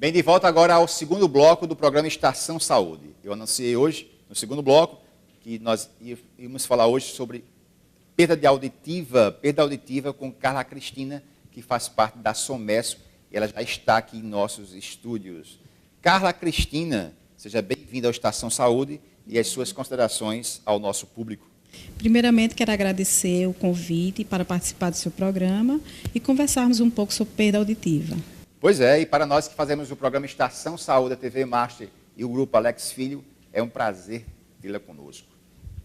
Bem, de volta agora ao segundo bloco do programa Estação Saúde. Eu anunciei hoje, no segundo bloco, que nós íamos falar hoje sobre perda auditiva com Carla Cristina, que faz parte da SOMESO, e ela já está aqui em nossos estúdios. Carla Cristina, seja bem-vinda ao Estação Saúde e as suas considerações ao nosso público. Primeiramente, quero agradecer o convite para participar do seu programa e conversarmos um pouco sobre perda auditiva. Pois é, e para nós que fazemos o programa Estação Saúde, a TV Master e o Grupo Alex Filho, é um prazer tê-la conosco.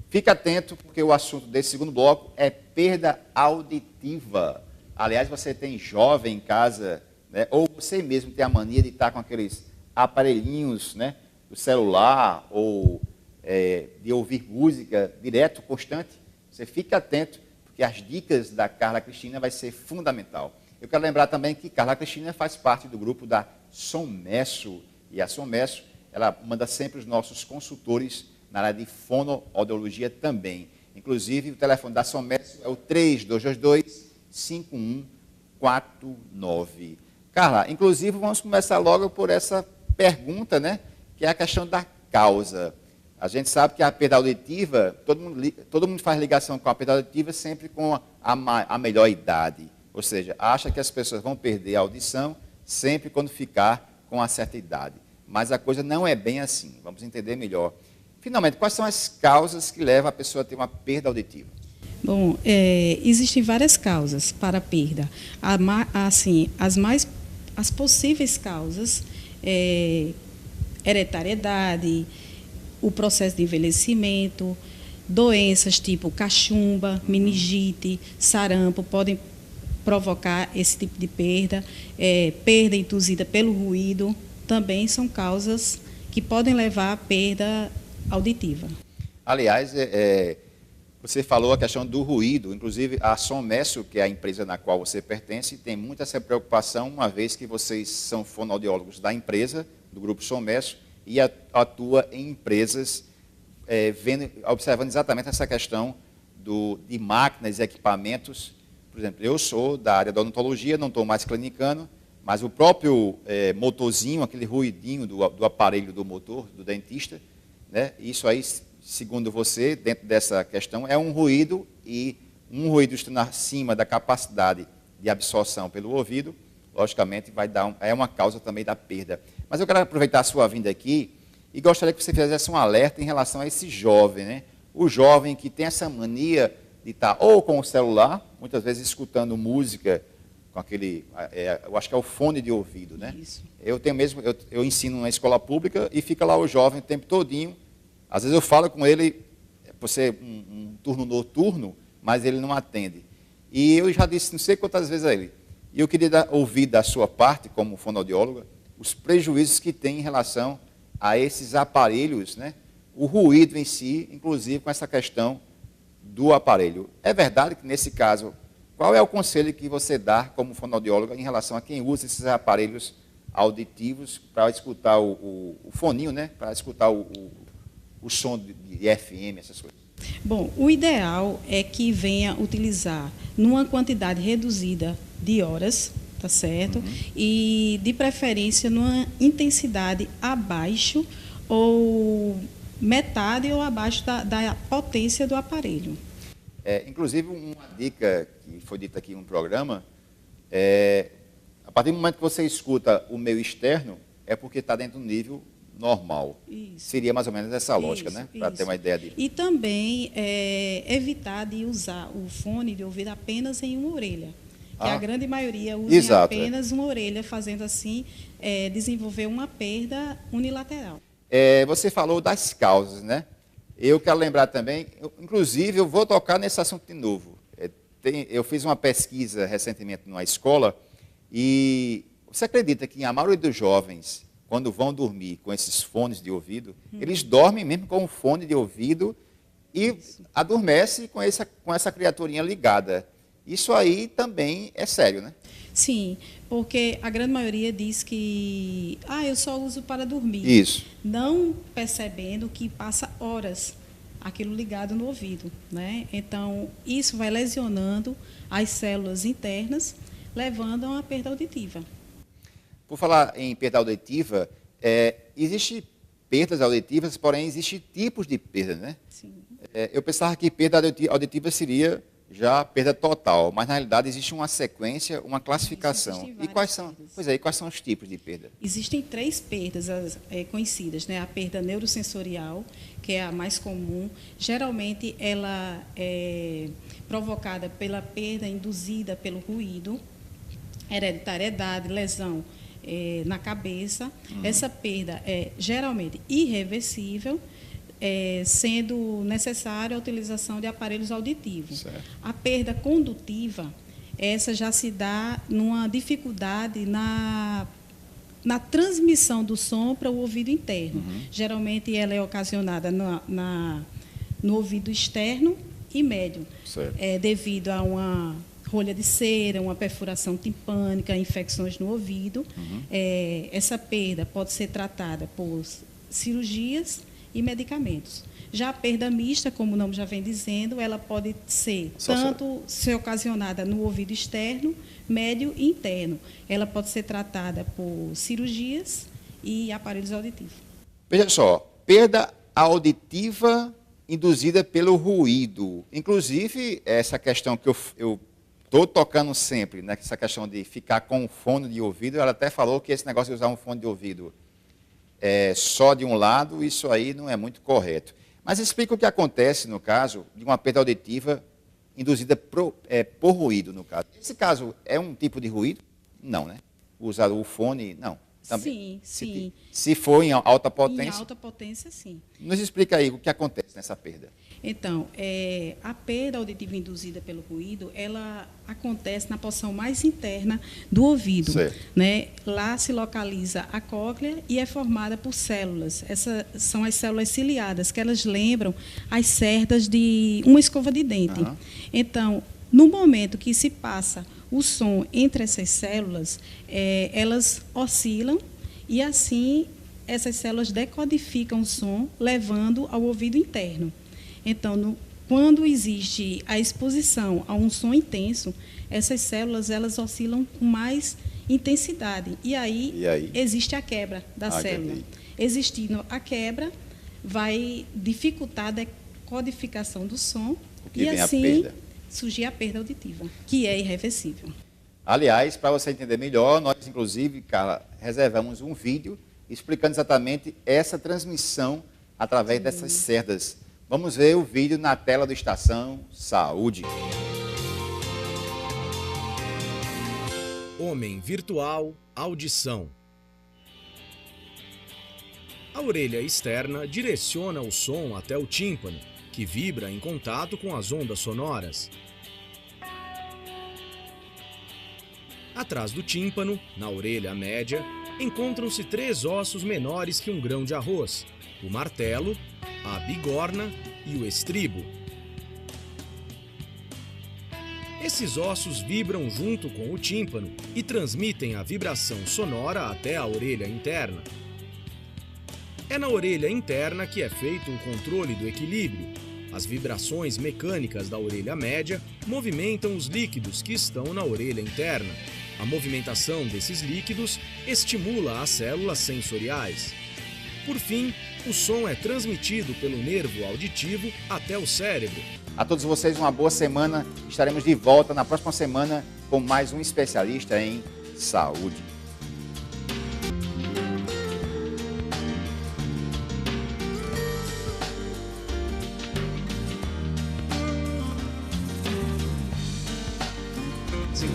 Fique atento, porque o assunto desse segundo bloco é perda auditiva. Aliás, você tem jovem em casa, né, ou você mesmo tem a mania de estar com aqueles aparelhinhos, né, do celular ou de ouvir música direto, constante. Você fique atento, porque as dicas da Carla Cristina vai ser fundamental. Eu quero lembrar também que Carla Cristina faz parte do grupo da SOMESO, e a SOMESO, ela manda sempre os nossos consultores na área de fonoaudiologia também. Inclusive, o telefone da SOMESO é o 3222-5149. Carla, inclusive, vamos começar logo por essa pergunta, né, que é a questão da causa. A gente sabe que a perda auditiva, todo mundo faz ligação com a perda auditiva sempre com a melhor idade. Ou seja, acha que as pessoas vão perder a audição sempre quando ficar com uma certa idade. Mas a coisa não é bem assim. Vamos entender melhor. Finalmente, quais são as causas que levam a pessoa a ter uma perda auditiva? Bom, existem várias causas para a perda. As possíveis causas, hereditariedade, o processo de envelhecimento, doenças tipo cachumba, meningite, sarampo, podem provocar esse tipo de perda. Perda induzida pelo ruído também são causas que podem levar à perda auditiva. Aliás, você falou a questão do ruído, inclusive a SOMESO, que é a empresa na qual você pertence, tem muita essa preocupação, uma vez que vocês são fonoaudiólogos da empresa, do grupo SOMESO, e atua em empresas observando exatamente essa questão de máquinas e equipamentos. Por exemplo, eu sou da área da odontologia, não estou mais clinicando, mas o próprio motorzinho, aquele ruidinho do aparelho do motor, do dentista, né, isso aí, segundo você, dentro dessa questão, é um ruído, e um ruído estando acima da capacidade de absorção pelo ouvido, logicamente é uma causa também da perda. Mas eu quero aproveitar a sua vinda aqui e gostaria que você fizesse um alerta em relação a esse jovem, né? O jovem que tem essa mania de estar ou com o celular, muitas vezes escutando música com aquele, eu acho que é o fone de ouvido, né? Isso. Eu ensino na escola pública e fica lá o jovem o tempo todinho. Às vezes eu falo com ele, por ser um turno noturno, mas ele não atende. E eu já disse não sei quantas vezes a ele. E eu queria ouvir da sua parte, como fonoaudióloga, os prejuízos que tem em relação a esses aparelhos, né? O ruído em si, inclusive com essa questão do aparelho. É verdade que, nesse caso, qual é o conselho que você dá como fonoaudióloga em relação a quem usa esses aparelhos auditivos para escutar o foninho, né? Para escutar o som de FM, essas coisas? Bom, o ideal é que venha utilizar numa quantidade reduzida de horas, tá certo? Uhum. E, de preferência, numa intensidade abaixo ou metade ou abaixo da potência do aparelho. Inclusive, uma dica que foi dita aqui em um programa, a partir do momento que você escuta o meio externo, é porque está dentro do nível normal. Isso. Seria mais ou menos essa lógica, né? Para ter uma ideia disso. E também evitar de usar o fone de ouvido apenas em uma orelha. Que a grande maioria usa apenas uma orelha, fazendo assim, desenvolver uma perda unilateral. Você falou das causas, né? Eu quero lembrar também, inclusive, eu vou tocar nesse assunto de novo. Eu fiz uma pesquisa recentemente numa escola e você acredita que a maioria dos jovens, quando vão dormir com esses fones de ouvido, eles dormem mesmo com o fone de ouvido e adormecem com essa criaturinha ligada. Isso aí também é sério, né? Sim, porque a grande maioria diz que eu só uso para dormir. Isso. Não percebendo que passa horas aquilo ligado no ouvido, né? Então, isso vai lesionando as células internas, levando a uma perda auditiva. Por falar em perda auditiva, existe perdas auditivas, porém existem tipos de perda, né? Sim. Eu pensava que perda auditiva seria já perda total, mas na realidade existe uma sequência, uma classificação. E quais são, quais são os tipos de perda? Existem 3 perdas conhecidas, né? A perda neurosensorial, que é a mais comum. Geralmente ela é provocada pela perda induzida pelo ruído, hereditariedade, lesão na cabeça. Essa perda é geralmente irreversível, sendo necessária a utilização de aparelhos auditivos. Certo. A perda condutiva, essa já se dá numa dificuldade na transmissão do som para o ouvido interno. Geralmente ela é ocasionada no ouvido externo e médio, devido a uma rolha de cera, uma perfuração timpânica, infecções no ouvido. Essa perda pode ser tratada por cirurgias e medicamentos. Já a perda mista, como o nome já vem dizendo, ela pode ser ser ocasionada no ouvido externo, médio e interno. Ela pode ser tratada por cirurgias e aparelhos auditivos. Veja só, perda auditiva induzida pelo ruído. Inclusive, essa questão que eu estou tocando sempre, né, essa questão de ficar com um fone de ouvido, ela até falou que esse negócio de usar um fone de ouvido só de um lado, isso aí não é muito correto. Mas explica o que acontece no caso de uma perda auditiva induzida por ruído, no caso. Esse caso é um tipo de ruído? Não, né? Usar o fone, não. Também. Sim. Se for em alta potência? Em alta potência, sim. Nos explica aí o que acontece nessa perda. Então, a perda auditiva induzida pelo ruído, ela acontece na porção mais interna do ouvido. Né? Lá se localiza a cóclea e é formada por células. Essas são as células ciliadas, que elas lembram as cerdas de uma escova de dente. Então, no momento que se passa o som entre essas células, elas oscilam e, assim, essas células decodificam o som, levando ao ouvido interno. Então, quando existe a exposição a um som intenso, essas células elas oscilam com mais intensidade. E aí existe a quebra da célula. Existindo a quebra, vai dificultar a decodificação do som e, assim, surgir a perda auditiva, que é irreversível. Aliás, para você entender melhor, nós, inclusive, Carla, reservamos um vídeo explicando exatamente essa transmissão através dessas cerdas. Vamos ver o vídeo na tela do Estação Saúde. Homem virtual, audição. A orelha externa direciona o som até o tímpano, que vibra em contato com as ondas sonoras. Atrás do tímpano, na orelha média, encontram-se 3 ossos menores que um grão de arroz: o martelo, a bigorna e o estribo. Esses ossos vibram junto com o tímpano e transmitem a vibração sonora até a orelha interna. É na orelha interna que é feito o controle do equilíbrio. As vibrações mecânicas da orelha média movimentam os líquidos que estão na orelha interna. A movimentação desses líquidos estimula as células sensoriais. Por fim, o som é transmitido pelo nervo auditivo até o cérebro. A todos vocês uma boa semana. Estaremos de volta na próxima semana com mais um especialista em saúde. Sim.